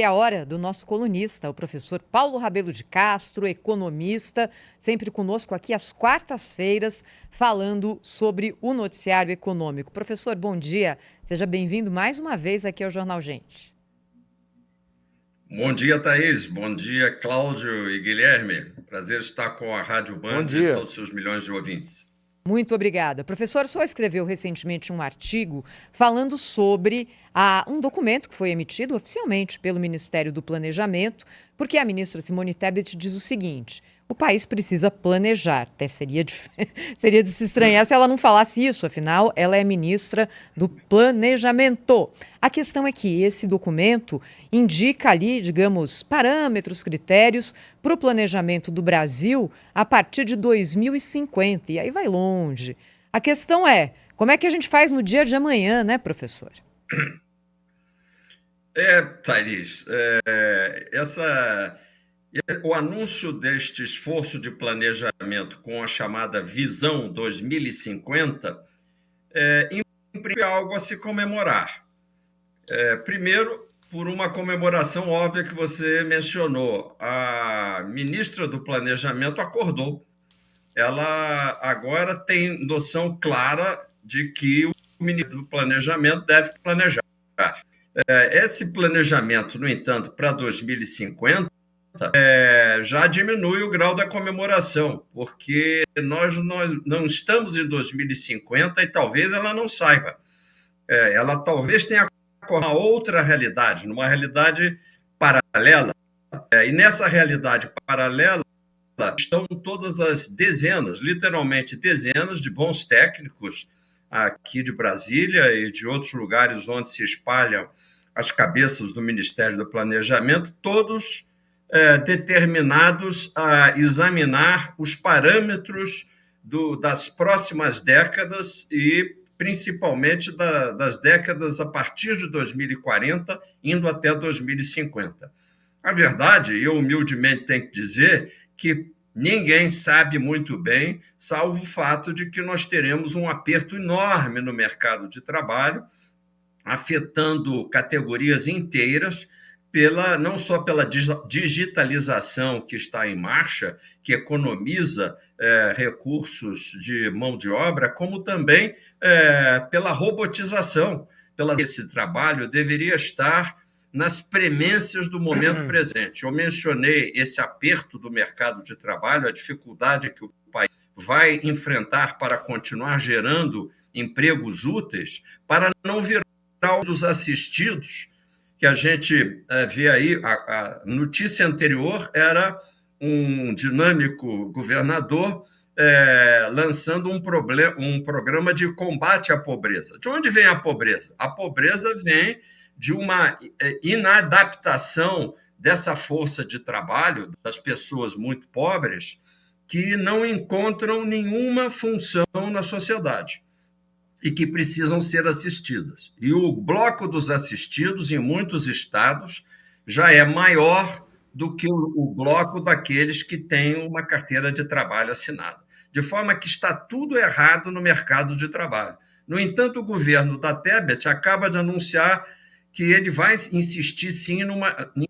É a hora do nosso colunista, o professor Paulo Rabelo de Castro, economista, sempre conosco aqui às quartas-feiras, falando sobre o noticiário econômico. Professor, bom dia. Seja bem-vindo mais uma vez aqui ao Jornal Gente. Bom dia, Thaís. Bom dia, Cláudio e Guilherme. Prazer estar com a Rádio Bom Band e dia. todos os seus milhões de ouvintes. Muito obrigada. Professor, o senhor escreveu recentemente um artigo falando sobre um documento que foi emitido oficialmente pelo Ministério do Planejamento, porque a ministra Simone Tebet diz o seguinte: o país precisa planejar. Até seria seria de se estranhar se ela não falasse isso, afinal, ela é ministra do Planejamento. A questão é que esse documento indica ali, digamos, parâmetros, critérios para o planejamento do Brasil a partir de 2050. E aí vai longe. A questão é, como é que a gente faz no dia de amanhã, né, professor? Thaís, o anúncio deste esforço de planejamento com a chamada Visão 2050 é algo a se comemorar. Primeiro, por uma comemoração óbvia que você mencionou. A ministra do Planejamento acordou. Ela agora tem noção clara de que o ministro do Planejamento deve planejar. Esse planejamento, no entanto, para 2050, já diminui o grau da comemoração, porque nós não estamos em 2050 e talvez ela não saiba. Ela talvez tenha uma outra realidade, numa realidade paralela. E nessa realidade paralela estão todas as dezenas, literalmente dezenas de bons técnicos aqui de Brasília e de outros lugares onde se espalham as cabeças do Ministério do Planejamento, todos determinados a examinar os parâmetros das próximas décadas e principalmente das décadas a partir de 2040, indo até 2050. A verdade, eu humildemente tenho que dizer que ninguém sabe muito bem, salvo o fato de que nós teremos um aperto enorme no mercado de trabalho, afetando categorias inteiras, não só pela digitalização que está em marcha, que economiza recursos de mão de obra, como também pela robotização. Esse trabalho deveria estar nas premências do momento presente. Eu mencionei esse aperto do mercado de trabalho, a dificuldade que o país vai enfrentar para continuar gerando empregos úteis, para não virar dos assistidos, que a gente vê aí. A notícia anterior era um dinâmico governador lançando um programa de combate à pobreza. De onde vem a pobreza? A pobreza vem de uma inadaptação dessa força de trabalho das pessoas muito pobres que não encontram nenhuma função na sociedade e que precisam ser assistidas. E o bloco dos assistidos, em muitos estados, já é maior do que o bloco daqueles que têm uma carteira de trabalho assinada. De forma que está tudo errado no mercado de trabalho. No entanto, o governo da Tebet acaba de anunciar que ele vai insistir, sim, em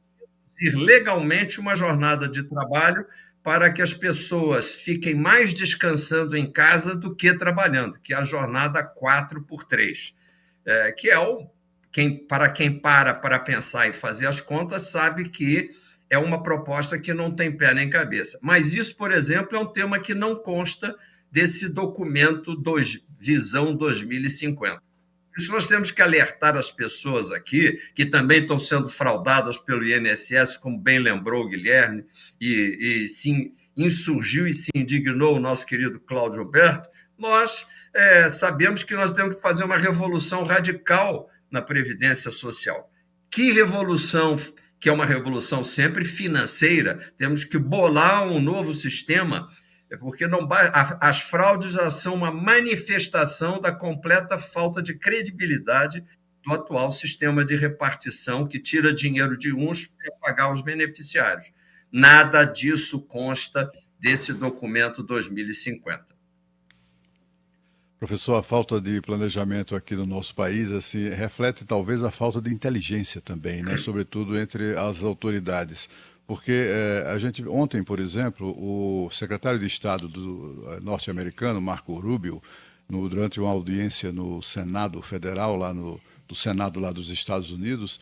reduzir legalmente uma jornada de trabalho para que as pessoas fiquem mais descansando em casa do que trabalhando, que é a jornada 4x3, que é para quem para pensar e fazer as contas, sabe que é uma proposta que não tem pé nem cabeça. Mas isso, por exemplo, é um tema que não consta desse documento Visão 2050. Por isso, nós temos que alertar as pessoas aqui, que também estão sendo fraudadas pelo INSS, como bem lembrou o Guilherme, e se insurgiu e se indignou o nosso querido Cláudio Alberto. Nós sabemos que nós temos que fazer uma revolução radical na Previdência Social. Que revolução, que é uma revolução sempre financeira, temos que bolar um novo sistema, porque as fraudes já são uma manifestação da completa falta de credibilidade do atual sistema de repartição, que tira dinheiro de uns para pagar os beneficiários. Nada disso consta desse documento 2050. Professor, a falta de planejamento aqui no nosso país assim, reflete talvez a falta de inteligência também, né? Sobretudo entre as autoridades. Porque a gente, ontem, por exemplo, o secretário de Estado norte-americano, Marco Rubio, durante uma audiência no Senado Federal, do Senado lá dos Estados Unidos,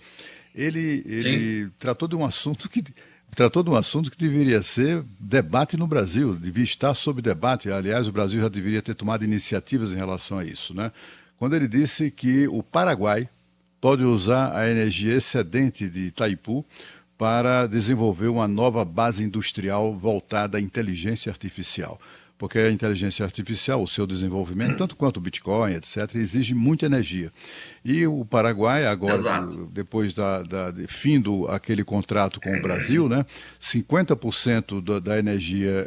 ele, Sim, ele tratou de um assunto que deveria ser debate no Brasil, devia estar sob debate. Aliás, o Brasil já deveria ter tomado iniciativas em relação a isso, né? Quando ele disse que o Paraguai pode usar a energia excedente de Itaipu para desenvolver uma nova base industrial voltada à inteligência artificial. Porque a inteligência artificial, o seu desenvolvimento, tanto quanto o Bitcoin, etc., exige muita energia. E o Paraguai, agora, exato. depois de fim do aquele contrato com o Brasil, né, 50% da energia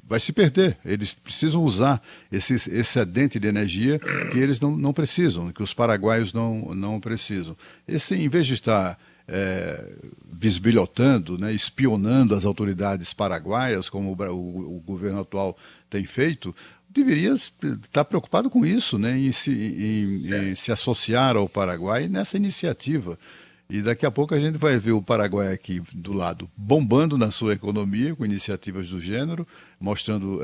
vai se perder. Eles precisam usar esse excedente de energia que eles não precisam, que os paraguaios não precisam. Esse, em vez de estar bisbilhotando, né, espionando as autoridades paraguaias, como o governo atual tem feito, deveria estar preocupado com isso, né, em se associar ao Paraguai nessa iniciativa. E daqui a pouco a gente vai ver o Paraguai aqui do lado bombando na sua economia com iniciativas do gênero, mostrando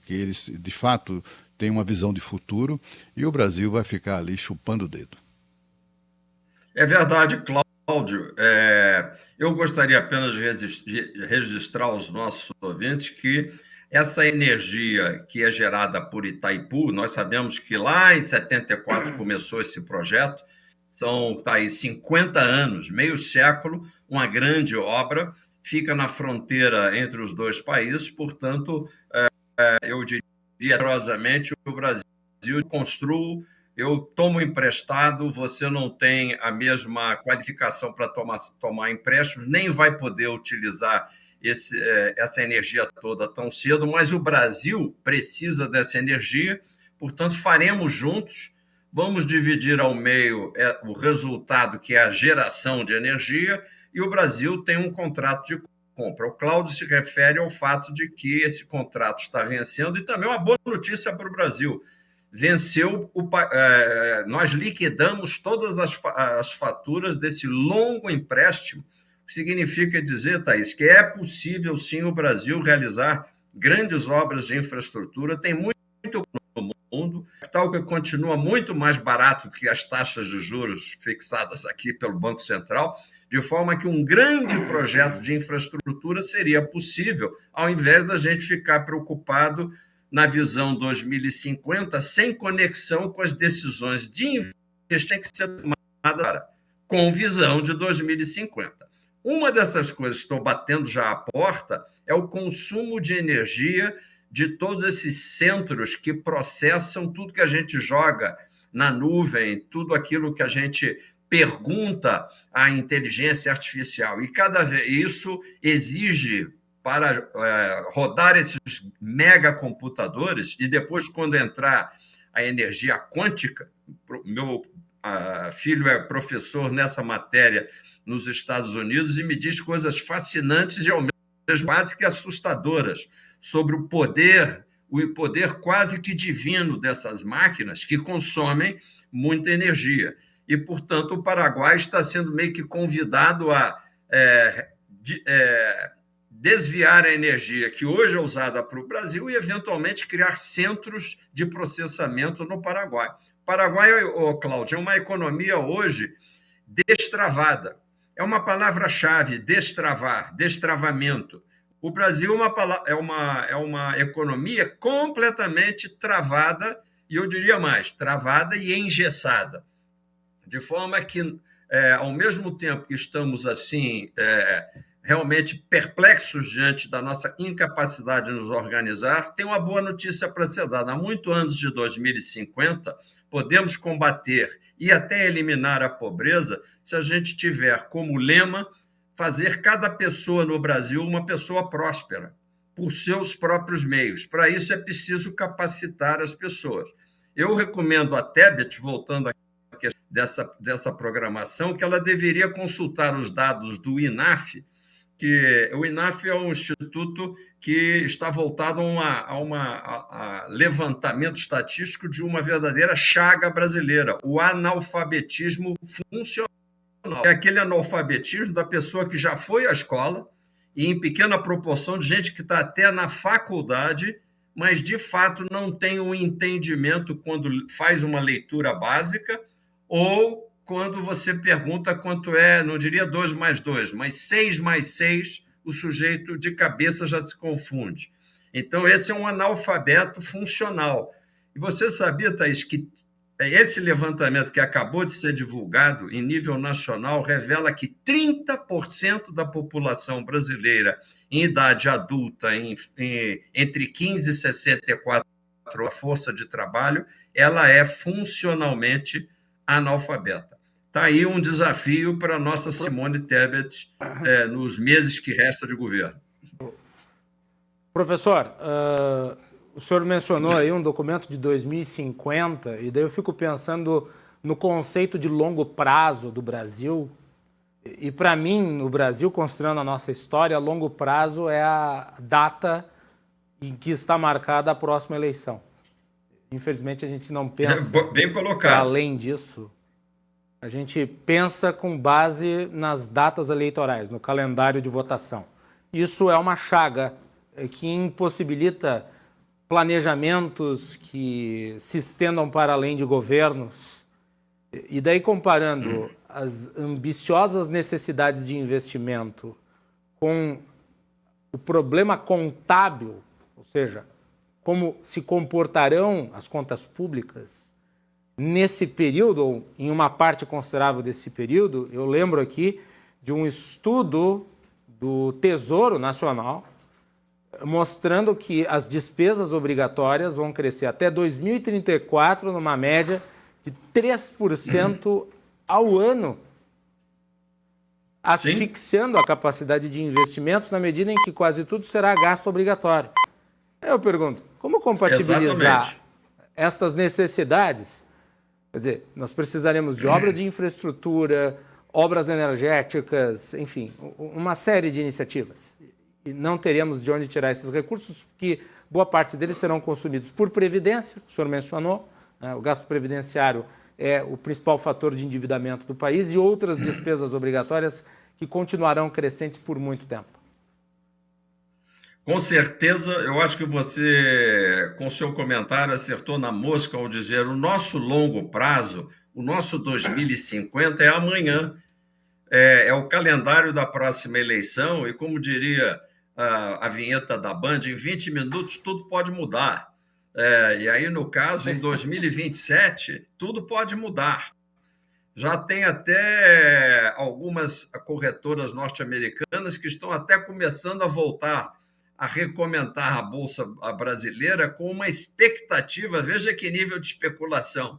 que eles de fato têm uma visão de futuro, e o Brasil vai ficar ali chupando o dedo. É verdade, Cláudio. Eu gostaria apenas de registrar aos nossos ouvintes que essa energia que é gerada por Itaipu, nós sabemos que lá em 74 começou esse projeto, tá aí 50 anos, meio século, uma grande obra, fica na fronteira entre os dois países, portanto, eu diria generosamente, o Brasil construiu, eu tomo emprestado, você não tem a mesma qualificação para tomar empréstimos, nem vai poder utilizar essa energia toda tão cedo, mas o Brasil precisa dessa energia, portanto, faremos juntos, vamos dividir ao meio o resultado, que é a geração de energia, e o Brasil tem um contrato de compra. O Cláudio se refere ao fato de que esse contrato está vencendo, e também uma boa notícia para o Brasil. Venceu, nós liquidamos todas as faturas desse longo empréstimo, o que significa dizer, Thaís, que é possível sim o Brasil realizar grandes obras de infraestrutura, tem muito no mundo, capital que continua muito mais barato que as taxas de juros fixadas aqui pelo Banco Central, de forma que um grande projeto de infraestrutura seria possível, ao invés da gente ficar preocupado na visão 2050, sem conexão com as decisões de investimento que ser tomadas com visão de 2050. Uma dessas coisas que estão batendo já à porta é o consumo de energia de todos esses centros que processam tudo que a gente joga na nuvem, tudo aquilo que a gente pergunta à inteligência artificial. E cada vez isso exige, para rodar esses megacomputadores, e depois, quando entrar a energia quântica, meu filho é professor nessa matéria nos Estados Unidos e me diz coisas fascinantes e ao mesmo quase que assustadoras sobre o poder quase que divino dessas máquinas que consomem muita energia. E, portanto, o Paraguai está sendo meio que convidado a desviar a energia que hoje é usada para o Brasil e, eventualmente, criar centros de processamento no Paraguai. O Paraguai, Cláudio, é uma economia hoje destravada. É uma palavra-chave, destravar, destravamento. O Brasil é uma economia completamente travada, e eu diria mais, travada e engessada. De forma que, ao mesmo tempo que estamos assim, realmente perplexos diante da nossa incapacidade de nos organizar, tem uma boa notícia para ser dada. Há muito antes de 2050, podemos combater e até eliminar a pobreza se a gente tiver como lema fazer cada pessoa no Brasil uma pessoa próspera, por seus próprios meios. Para isso é preciso capacitar as pessoas. Eu recomendo a Tebet, voltando a dessa programação, que ela deveria consultar os dados do INAF, que o INAF é um instituto que está voltado a levantamento estatístico de uma verdadeira chaga brasileira, o analfabetismo funcional. É aquele analfabetismo da pessoa que já foi à escola e em pequena proporção de gente que está até na faculdade, mas de fato não tem um entendimento quando faz uma leitura básica ou quando você pergunta quanto é, não diria 2 mais 2, mas 6 mais 6, o sujeito de cabeça já se confunde. Então, esse é um analfabeto funcional. E você sabia, Thaís, que esse levantamento que acabou de ser divulgado em nível nacional revela que 30% da população brasileira em idade adulta, entre 15 e 64, a força de trabalho, ela é funcionalmente analfabeta. Está aí um desafio para a nossa Simone Tebet nos meses que restam de governo. Professor, o senhor mencionou aí um documento de 2050, e daí eu fico pensando no conceito de longo prazo do Brasil. E para mim, no Brasil, considerando a nossa história, longo prazo é a data em que está marcada a próxima eleição. Infelizmente, a gente não pensa bem colocado. Além disso. A gente pensa com base nas datas eleitorais, no calendário de votação. Isso é uma chaga que impossibilita planejamentos que se estendam para além de governos. E daí, comparando as ambiciosas necessidades de investimento com o problema contábil, ou seja, como se comportarão as contas públicas nesse período, ou em uma parte considerável desse período, eu lembro aqui de um estudo do Tesouro Nacional mostrando que as despesas obrigatórias vão crescer até 2034 numa média de 3% ao ano, asfixiando a capacidade de investimentos na medida em que quase tudo será gasto obrigatório. Eu pergunto, como compatibilizar estas necessidades? Quer dizer, nós precisaremos de obras de infraestrutura, obras energéticas, enfim, uma série de iniciativas. E não teremos de onde tirar esses recursos, porque boa parte deles serão consumidos por previdência, o senhor mencionou, né? O gasto previdenciário é o principal fator de endividamento do país, e outras despesas obrigatórias que continuarão crescentes por muito tempo. Com certeza, eu acho que você, com o seu comentário, acertou na mosca ao dizer o nosso longo prazo, o nosso 2050 é amanhã, é o calendário da próxima eleição e, como diria a vinheta da Band, em 20 minutos tudo pode mudar. E aí, no caso, em 2027, tudo pode mudar. Já tem até algumas corretoras norte-americanas que estão até começando a voltar a recomendar a Bolsa brasileira com uma expectativa, veja que nível de especulação,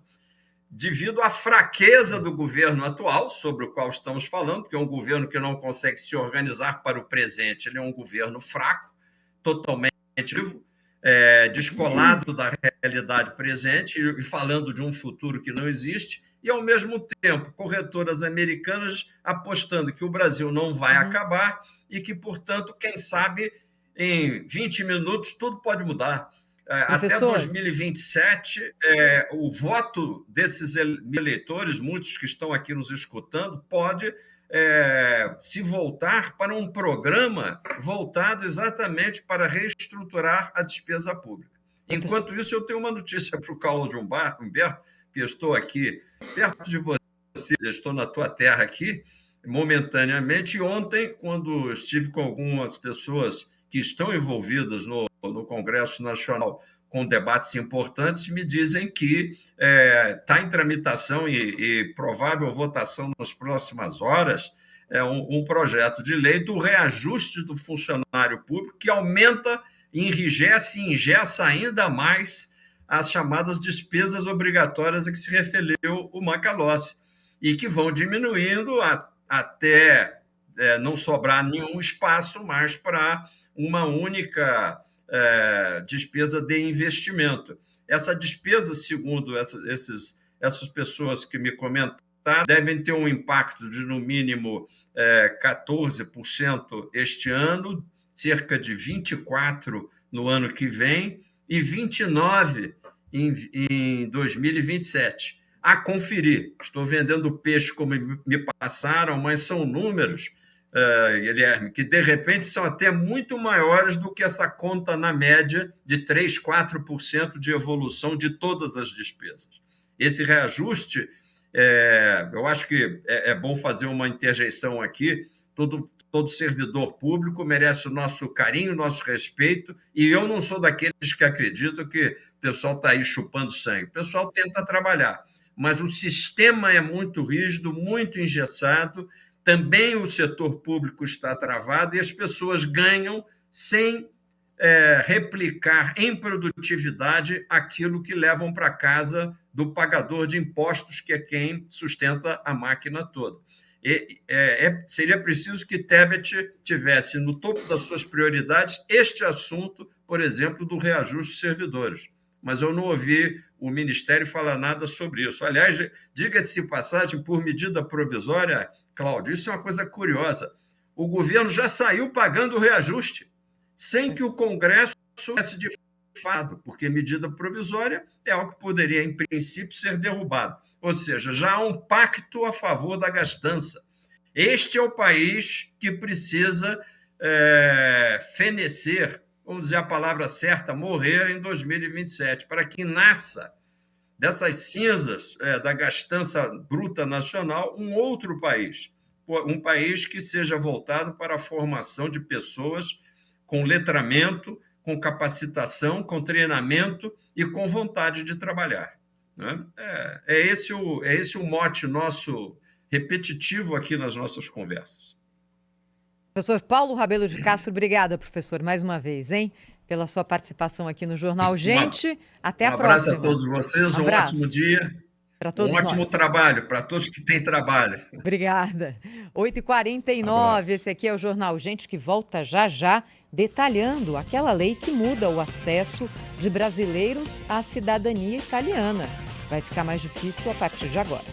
devido à fraqueza do governo atual, sobre o qual estamos falando, porque é um governo que não consegue se organizar para o presente, ele é um governo fraco, totalmente descolado da realidade presente e falando de um futuro que não existe, e, ao mesmo tempo, corretoras americanas apostando que o Brasil não vai acabar e que, portanto, quem sabe, em 20 minutos, tudo pode mudar. Até 2027, o voto desses eleitores, muitos que estão aqui nos escutando, pode se voltar para um programa voltado exatamente para reestruturar a despesa pública. Enquanto isso, eu tenho uma notícia para o Cláudio Humberto, que eu estou aqui perto de você, eu estou na tua terra aqui, momentaneamente. E ontem, quando estive com algumas pessoas que estão envolvidas no Congresso Nacional com debates importantes, me dizem que está em tramitação e provável votação nas próximas horas um projeto de lei do reajuste do funcionário público, que aumenta, enrijece e engessa ainda mais as chamadas despesas obrigatórias a que se referiu o Macalossi, e que vão diminuindo até não sobrar nenhum espaço mais para uma única despesa de investimento. Essa despesa, segundo essas pessoas que me comentaram, devem ter um impacto de, no mínimo, 14% este ano, cerca de 24% no ano que vem e 29% em 2027. A conferir. Estou vendendo peixe como me passaram, mas são números, Guilherme, que de repente são até muito maiores do que essa conta na média de 3%, 4% de evolução de todas as despesas. Esse reajuste, eu acho que é bom fazer uma interjeição aqui. Todo servidor público merece o nosso carinho, o nosso respeito, e eu não sou daqueles que acreditam que o pessoal está aí chupando sangue. O pessoal tenta trabalhar, mas o sistema é muito rígido, muito engessado, também o setor público está travado e as pessoas ganham sem replicar em produtividade aquilo que levam para casa do pagador de impostos, que é quem sustenta a máquina toda. Seria preciso que Tebet tivesse no topo das suas prioridades este assunto, por exemplo, do reajuste de servidores. Mas eu não ouvi o Ministério falar nada sobre isso. Aliás, diga-se de passagem, por medida provisória, Cláudio, isso é uma coisa curiosa. O governo já saiu pagando o reajuste, sem que o Congresso tivesse de fato, porque medida provisória é algo que poderia, em princípio, ser derrubado. Ou seja, já há um pacto a favor da gastança. Este é o país que precisa fenecer, vamos dizer a palavra certa, morrer em 2027, para que nasça dessas cinzas da gastança bruta nacional um outro país, um país que seja voltado para a formação de pessoas com letramento, com capacitação, com treinamento e com vontade de trabalhar. Né? É esse o mote nosso repetitivo aqui nas nossas conversas. Professor Paulo Rabelo de Castro, obrigada, professor, mais uma vez, hein, pela sua participação aqui no Jornal Gente. Até a próxima. Um abraço a todos vocês, um ótimo dia. Para todos um ótimo trabalho, para todos que têm trabalho. Obrigada. 8h49, esse aqui é o Jornal Gente, que volta já já, detalhando aquela lei que muda o acesso de brasileiros à cidadania italiana. Vai ficar mais difícil a partir de agora.